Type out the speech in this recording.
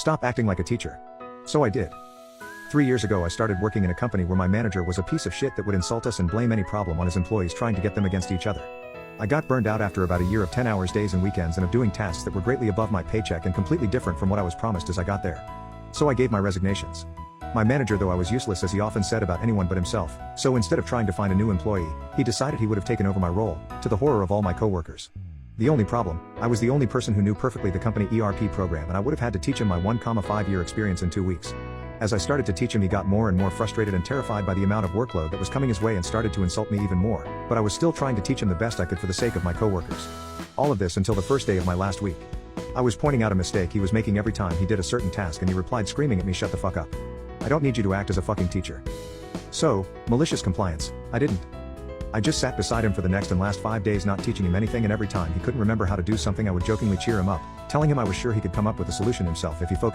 Stop acting like a teacher. So I did. 3 years ago I started working in a company where my manager was a piece of shit that would insult us and blame any problem on his employees, trying to get them against each other. I got burned out after about a year of 10 hours days and weekends and of doing tasks that were greatly above my paycheck and completely different from what I was promised as I got there. So I gave my resignations. My manager, though I was useless as he often said about anyone but himself, so instead of trying to find a new employee, he decided he would have taken over my role, to the horror of all my coworkers. The only problem, I was the only person who knew perfectly the company ERP program, and I would have had to teach him my 1,5 year experience in 2 weeks. As I started to teach him, he got more and more frustrated and terrified by the amount of workload that was coming his way and started to insult me even more, but I was still trying to teach him the best I could for the sake of my coworkers. All of this until the first day of my last week. I was pointing out a mistake he was making every time he did a certain task, and he replied screaming at me, "Shut the fuck up. I don't need you to act as a fucking teacher." So, malicious compliance, I didn't. I just sat beside him for the next and last 5 days, not teaching him anything, and every time he couldn't remember how to do something I would jokingly cheer him up, telling him I was sure he could come up with a solution himself if he focused